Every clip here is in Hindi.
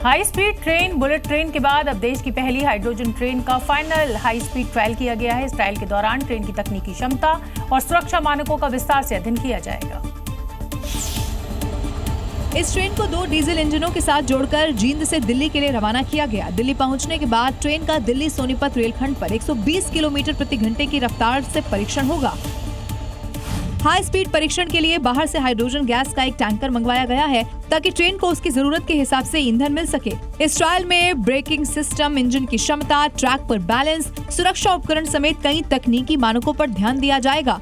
High speed train bullet train के बाद अब देश की पहली हाइड्रोजन ट्रेन का फाइनल हाई स्पीड ट्रायल किया गया है। इस ट्रायल के दौरान ट्रेन की तकनीकी क्षमता और सुरक्षा मानकों का विस्तार से अध्ययन किया जाएगा। इस ट्रेन को 2 डीजल इंजनों के साथ जोड़कर जींद से दिल्ली के लिए रवाना किया गया। दिल्ली पहुंचने के बाद ट्रेन का दिल्ली सोनीपत रेलखंड पर 120 किलोमीटर प्रति घंटे की रफ्तार से परीक्षण होगा। हाई स्पीड परीक्षण के लिए बाहर से हाइड्रोजन गैस का एक टैंकर मंगवाया गया है ताकि ट्रेन को उसकी जरूरत के हिसाब से ईंधन मिल सके। इस ट्रायल में ब्रेकिंग सिस्टम, इंजन की क्षमता, ट्रैक पर बैलेंस, सुरक्षा उपकरण समेत कई तकनीकी मानकों पर ध्यान दिया जाएगा।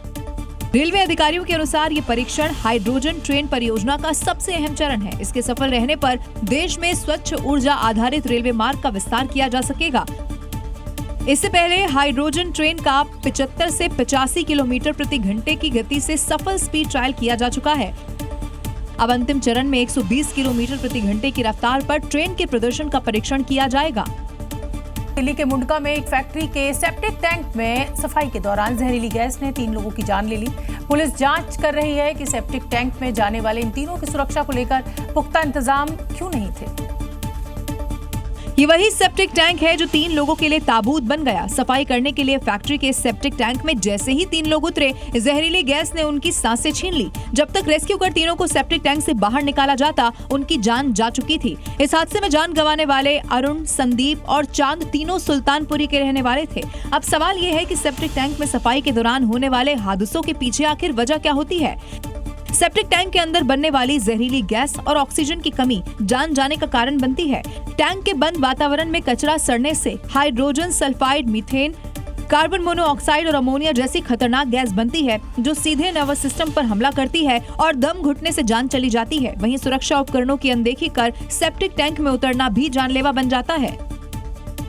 रेलवे अधिकारियों के अनुसार ये परीक्षण हाइड्रोजन ट्रेन परियोजना का सबसे अहम चरण है। इसके सफल रहने पर देश में स्वच्छ ऊर्जा आधारित रेलवे मार्ग का विस्तार किया जा सकेगा। इससे पहले हाइड्रोजन ट्रेन का 75 से 85 किलोमीटर प्रति घंटे की गति से सफल स्पीड ट्रायल किया जा चुका है। अब अंतिम चरण में 120 किलोमीटर प्रति घंटे की रफ्तार पर ट्रेन के प्रदर्शन का परीक्षण किया जाएगा। दिल्ली के मुंडका में एक फैक्ट्री के सेप्टिक टैंक में सफाई के दौरान जहरीली गैस ने 3 लोगों की जान ले ली। पुलिस जांच कर रही है कि सेप्टिक टैंक में जाने वाले इन तीनों की सुरक्षा को लेकर पुख्ता इंतजाम क्यों नहीं थे। ये वही सेप्टिक टैंक है जो 3 लोगों के लिए ताबूत बन गया। सफाई करने के लिए फैक्ट्री के सेप्टिक टैंक में जैसे ही 3 लोग उतरे, जहरीली गैस ने उनकी सांसें छीन ली। जब तक रेस्क्यू कर तीनों को सेप्टिक टैंक से बाहर निकाला जाता, उनकी जान जा चुकी थी। इस हादसे में जान गंवाने वाले अरुण, संदीप और चांद तीनों सुल्तानपुरी के रहने वाले थे। अब सवाल ये है कि सेप्टिक टैंक में सफाई के दौरान होने वाले हादसों के पीछे आखिर वजह क्या होती है। सेप्टिक टैंक के अंदर बनने वाली जहरीली गैस और ऑक्सीजन की कमी जान जाने का कारण बनती है। टैंक के बंद वातावरण में कचरा सड़ने से hydrogen sulphide, methane, carbon monoxide और अमोनिया जैसी खतरनाक गैस बनती है जो सीधे नर्वस सिस्टम पर हमला करती है और दम घुटने से जान चली जाती है। वहीं सुरक्षा उपकरणों की अनदेखी कर सेप्टिक टैंक में उतरना भी जानलेवा बन जाता है।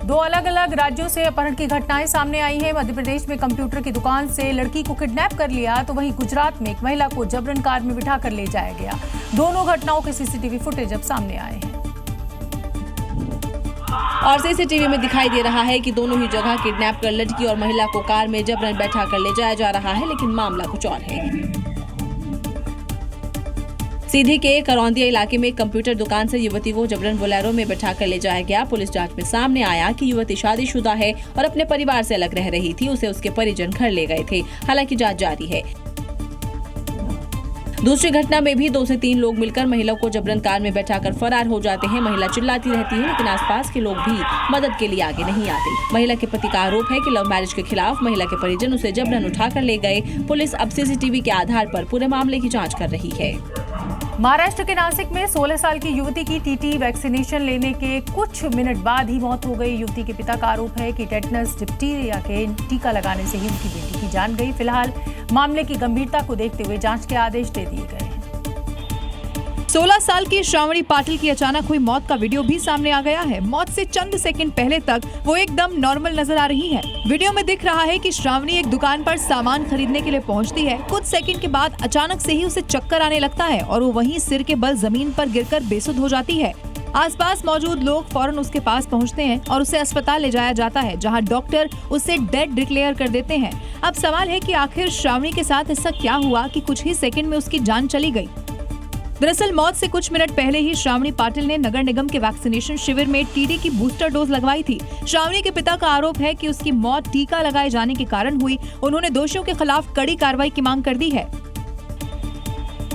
2 अलग-अलग राज्यों से अपहरण की घटनाएं सामने आई हैं। मध्य प्रदेश में कंप्यूटर की दुकान से लड़की को किडनैप कर लिया, तो वहीं गुजरात में एक महिला को जबरन कार में बिठा कर ले जाया गया। दोनों घटनाओं के सीसीटीवी फुटेज अब सामने आए हैं और सीसीटीवी में दिखाई दे रहा है कि दोनों ही जगह किडनैप कर लड़की और महिला को कार में जबरन बैठा कर ले जाया जा रहा है, लेकिन मामला कुछ और है। सीधी के करौंदिया इलाके में कंप्यूटर दुकान से युवती को जबरन बोलेरो में बैठा कर ले जाया गया। पुलिस जांच में सामने आया कि युवती शादीशुदा है और अपने परिवार से अलग रह रही थी। उसे उसके परिजन घर ले गए थे। हालांकि जांच जारी है। दूसरी घटना में भी 2 से 3 लोग मिलकर महिला को जबरन कार में बैठाकर फरार हो जाते हैं। महिला चिल्लाती रहती है, लेकिन आसपास के लोग भी मदद के लिए आगे नहीं आते। महिला के पति का आरोप है कि लव मैरिज के खिलाफ महिला के परिजन उसे जबरन उठाकर ले गए। पुलिस अब सीसीटीवी के आधार पर पूरे मामले की जाँच कर रही है। महाराष्ट्र के नासिक में 16 साल की युवती की टीटी वैक्सीनेशन लेने के कुछ मिनट बाद ही मौत हो गई। युवती के पिता का आरोप है कि टेटनस डिप्थीरिया के टीका लगाने से ही उनकी बेटी की जान गई। फिलहाल मामले की गंभीरता को देखते हुए जांच के आदेश दे दिए गए हैं। 16 साल की श्रावणी पाटिल की अचानक हुई मौत का वीडियो भी सामने आ गया है। मौत से चंद सेकंड पहले तक वो एकदम नॉर्मल नजर आ रही है। वीडियो में दिख रहा है कि श्रावणी एक दुकान पर सामान खरीदने के लिए पहुंचती है। कुछ सेकंड के बाद अचानक से ही उसे चक्कर आने लगता है और वो वहीं सिर के बल जमीन पर गिरकर बेसुध हो जाती है। आसपास मौजूद लोग फौरन उसके पास पहुंचते हैं और उसे अस्पताल ले जाया जाता है, जहां डॉक्टर उसे डेड डिक्लेयर कर देते हैं। अब सवाल है कि आखिर श्रावणी के साथ ऐसा क्या हुआ कि कुछ ही सेकंड में उसकी जान चली गई। दरअसल मौत से कुछ मिनट पहले ही श्रावणी पाटिल ने नगर निगम के वैक्सीनेशन शिविर में टीडी की बूस्टर डोज लगवाई थी। श्रावणी के पिता का आरोप है कि उसकी मौत टीका लगाए जाने के कारण हुई। उन्होंने दोषियों के खिलाफ कड़ी कार्रवाई की मांग कर दी है।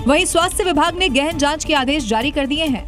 वहीं स्वास्थ्य विभाग ने गहन जांच के आदेश जारी कर दिए हैं।